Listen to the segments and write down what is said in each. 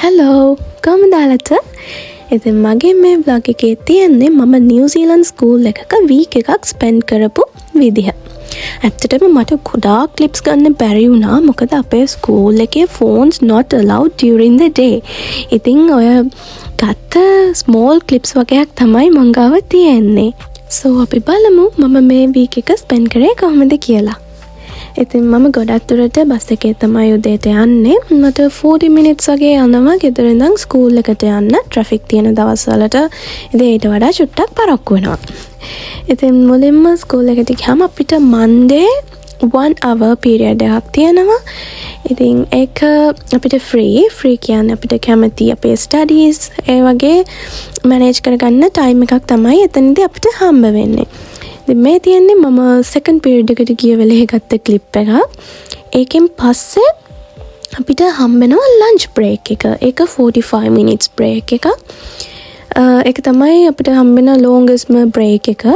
Hello, කොහමද ආලත? ඉතින් මගේ මේ vlog එකේ තියෙන්නේ මම නිව්සීලන්ත ස්කූල් එකක වීක් එකක් ස්පෙන්ඩ් කරපු විදිහ. ඇත්තටම මට ගොඩාක් ක්ලිප්ස් ගන්න බැරි වුණා මොකද අපේ ස්කූල් එකේ phones not allowed during the day. ඉතින් ඔය ගත්ත small clips වගේක් තමයි මං ගාව තියෙන්නේ. So අපි බලමු මම මේ වීක් එක ස්පෙන්ඩ් කරේ කොහොමද කියලා. ඉතින් මම ගොඩක් දුරට බස් එකේ තමයි උදේට යන්නේ. මට 40 minutes වගේ යනවා ගෙදර ඉඳන් ස්කූල් එකට යන්න. ට්‍රැෆික් තියෙන දවස්වලට ඉතින් ඊට වඩා චුට්ටක් පරක්කු වෙනවා. ඉතින් මුලින්ම ස්කූල් එකට ගියාම අපිට Monday 1 hour period එකක් තියෙනවා. ඉතින් ඒක අපිට free කියන්නේ අපිට කැමති අපේ studies ඒ වගේ manage කරගන්න time එකක් තමයි එතනදී අපිට හම්බ වෙන්නේ. මේ තියෙන්නේ මම second period එකට ගිය වෙලේ ගත්ත clip එක. ඒකෙන් පස්සේ අපිට හම්බෙනවා lunch break එක. ඒක 45 minutes break එක. ඒක තමයි අපිට හම්බෙන longest break එක.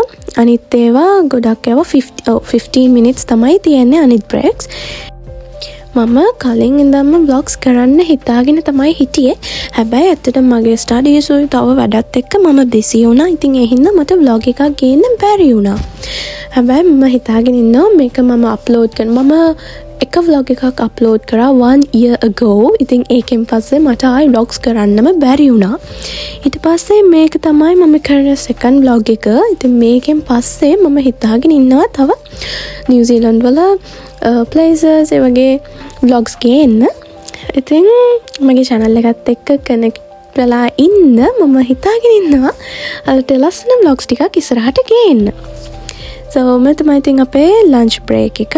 අනිත් ඒවා ගොඩක් ඒවා 15 minutes තමයි තියෙන්නේ අනිත් breaks. මම කලින් ඉඳන්ම vlogs කරන්න හිතාගෙන තමයි හිටියේ. හැබැයි ඇත්තටම මගේ studies උයි තව වැඩත් එක්ක මම busy වුණා. ඉතින් ඒ හින්දා මට vlog එකක් ගේන්න බැරි වුණා. හැබැයි මම හිතාගෙන ඉන්නවා මේක මම upload කරනවා. මම එක vlog එකක් upload කරා 1 year ago. ඉතින් ඒකෙන් පස්සේ මට ආයි vlogs කරන්නම බැරි වුණා. ඊට පස්සේ මේක තමයි මම කරන second vlog එක. ඉතින් මේකෙන් පස්සේ මම හිතාගෙන ඉන්නවා තව New Zealand වල places ඒ වගේ vlogs ගේන්න. ඉතින් මගේ channel එකත් එක්ක connect වෙලා ඉන්න මම හිතාගෙන ඉන්නවා අලට ලස්සන vlogs ටිකක් ඉස්සරහට ගේන්න. So මේ තමයි ඉතින් අපේ lunch break එක.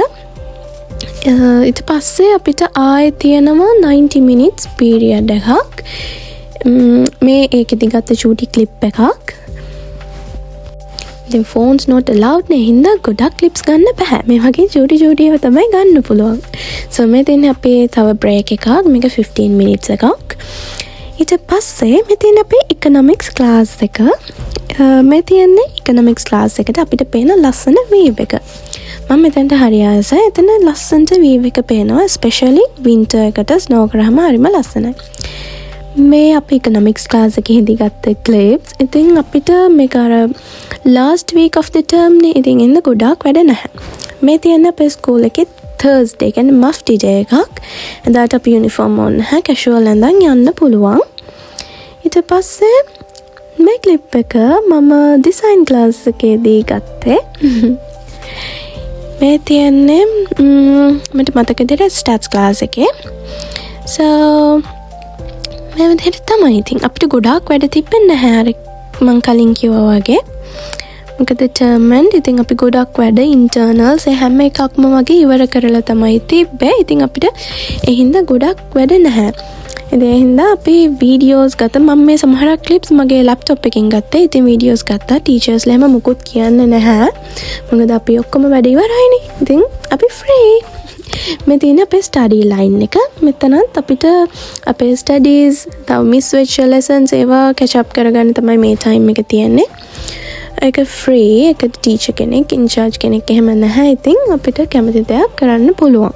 ඊට පස්සේ අපිට ආයේ තියෙනවා 90 minutes period එකක්. මේ ඒකෙදි ගත්ත චූටි clip එකක්. ඉතින් phones not allowed නේ හින්දා ගොඩක් clips ගන්න බෑ. මේ වගේ චූටි ඒවා තමයි ගන්න පුළුවන්. So මේ තියෙන්නේ අපේ තව break එකක්. මේක 15 minutes එකක්. ඊට පස්සේ මේ තියෙන්නේ අපේ economics class එක. මේ තියෙන්නේ economics class එකට අපිට පේන ලස්සන view එක. මම මෙතනට හරි ආසයි. එතන ලස්සනට view එක පේනවා. especially winter එකට snow කරාම හරිම ලස්සනයි. මේ අපේ economics class එකේදී ගත්ත clips. ඉතින් අපිට මේක අර last week of the term නේ. ඉතින් එන්න ගොඩාක් වැඩ නැහැ. මේ තියෙන අපේ ස්කූල් එකේ Thursday කියන්නේ mufti day එකක්. එදාට අපි uniform ඕන නැහැ. casual ඇඳන් යන්න පුළුවන්. ඊට පස්සේ මේ clip එක මම design class එකේදී ගත්තේ. මේ තියෙන්නේ මට මතක විදිහට stats class එකේ. So මේ විදිහට තමයි. ඉතින් අපිට ගොඩාක් වැඩ තිබෙන්නේ නැහැ අර මං කලින් කිව්වා වගේ. මොකද term end ඉතින් අපි ගොඩක් වැඩ internals ඒ හැම එකක්ම වගේ ඉවර කරලා තමයි තිබ්බේ. ඉතින් අපිට ඒ හින්දා ගොඩක් වැඩ නැහැ. ඉතින් ඒ හින්දා අපි videos ගත්තා. මම මේ සමහර clips මගේ laptop එකකින් ගත්තා. ඉතින් videos ගත්තා. teachers ලැම මුකුත් කියන්නේ නැහැ. මොකද අපි ඔක්කොම වැඩ ඉවරයිනේ. ඉතින් අපි free. මේ තියෙන අපේ study line එක. මෙතනත් අපිට අපේ studies තව miss වෙච්ච lessons ඒවා catch up කරගන්න තමයි මේ time එක තියෙන්නේ. ඒක free. ඒක teacher කෙනෙක් in charge කෙනෙක් එහෙම නැහැ. ඉතින් අපිට කැමති දෙයක් කරන්න පුළුවන්.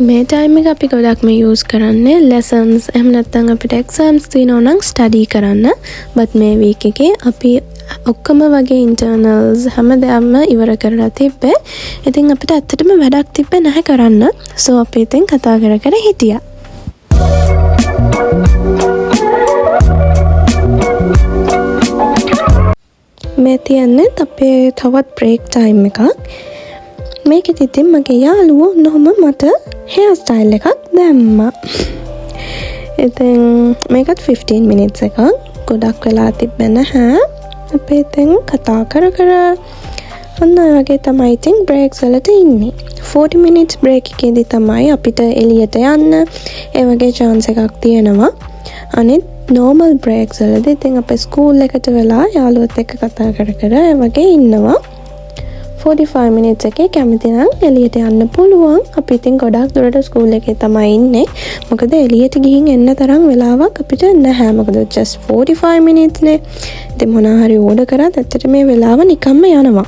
මේ time එක අපි ගොඩක්ම use කරන්නේ lessons එහෙම නැත්නම් අපිට exams තියෙනවා නම් study කරන්න. but මේ week එකේ අපි ඔක්කොම වගේ internals හැමදාම ඉවර කරලා තිබ්බේ. ඉතින් අපිට ඇත්තටම වැඩක් තිබ්බේ නැහැ කරන්න. so අපි ඉතින් කතා කර හිටියා. මේ තියන්නේ අපේ තවත් break time එකක්. මේකෙදි ඉතින් මගේ යාළුවෝ නොහොම මට hair style එකක් දැම්මා. ඉතින් මේකත් 15 minutes එකක්. ගොඩක් වෙලා තිබ්බේ නැහැ. අපි ඉතින් කතා කර ඔන්න වගේ තමයි ඉතින් breaks වලට ඉන්නේ. 40 minutes break එකේදී තමයි අපිට එළියට යන්න ඒ වගේ chance එකක් තියෙනවා. අනිත් normal breaks වලදී ඉතින් අපේ ස්කූල් එකට වෙලා යාළුවොත් එක්ක කතා කර ඒ වගේ ඉන්නවා. 45 minutes එකේ කැමති නම් එළියට යන්න පුළුවන්. අපි ඉතින් ගොඩක් දුරට ස්කූල් එකේ තමයි ඉන්නේ. මොකද එළියට ගිහින් එන්න තරම් වෙලාවක් අපිට නැහැ. මොකද just 45 minutes නේ. ඉතින් මොනවා හරි ඕඩර් කරාත් ඇත්තට මේ වෙලාව නිකම්ම යනවා.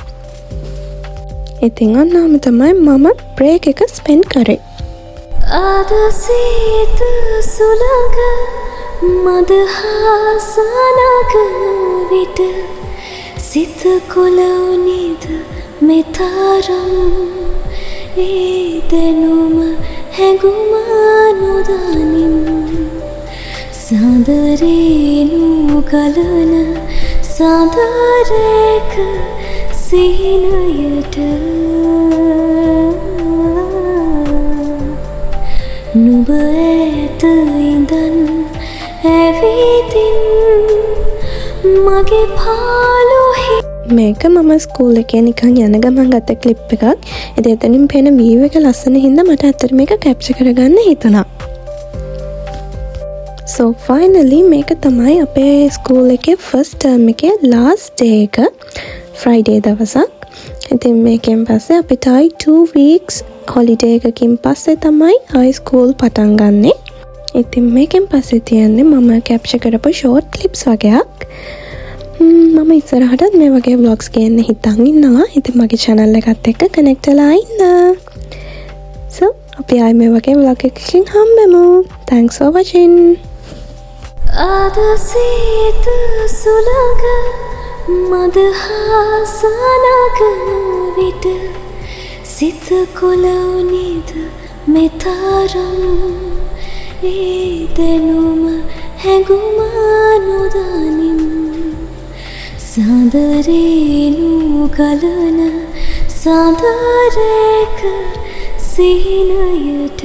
ඉතින් අන්නම තමයි මම break එක spend කරේ. ආද සීත සුළඟ මදහාසනගන විට සිත කොළවුනිද මෙතරම් ඒ දැනුම හැඟුම නොදනිම් සඳරේනු ගලන සඳරේක සීනයට නුඹ ඇත ඉඳන් ඇවිදින් මගේ පාලුහි මේක මම ස්කූල් එකේ නිකන් යන ගමන් ගත්ත ක්ලිප් එකක්. ඉතින් එතනින් පේන වීව් එක ලස්සන හින්දා මට ඇත්තට මේක කැප්චර් කරගන්න හිතුණා. So finally මේක තමයි අපේ ස්කූල් එකේ first term එකේ last day එක Friday දවසක්. ඉතින් මේකෙන් පස්සේ අපිට 2 weeks holiday එකකින් පස්සේ තමයි high school පටන් ගන්නෙ. ඉතින් මේකෙන් පස්සේ තියන්නේ මම කැප්චර් කරපු short clips වගේක්. මම ඉස්සරහටත් මේ වගේ vlogs ගේන්න හිතන් ඉන්නවා. ඉතින් මගේ channel එකත් එක්ක connect වෙලා ඉන්න. So අපි ආයෙ මේ වගේ vlog එකකින් හම්බෙමු. Thanks for watching. ආද සීත සුළඟ මදහාසනගන විට සිත කොළවුනිද මෙතරම් ඒ දැනුම හැඟුම නොදනිම් සඳරේනු ගලන සඳරේක සීනයට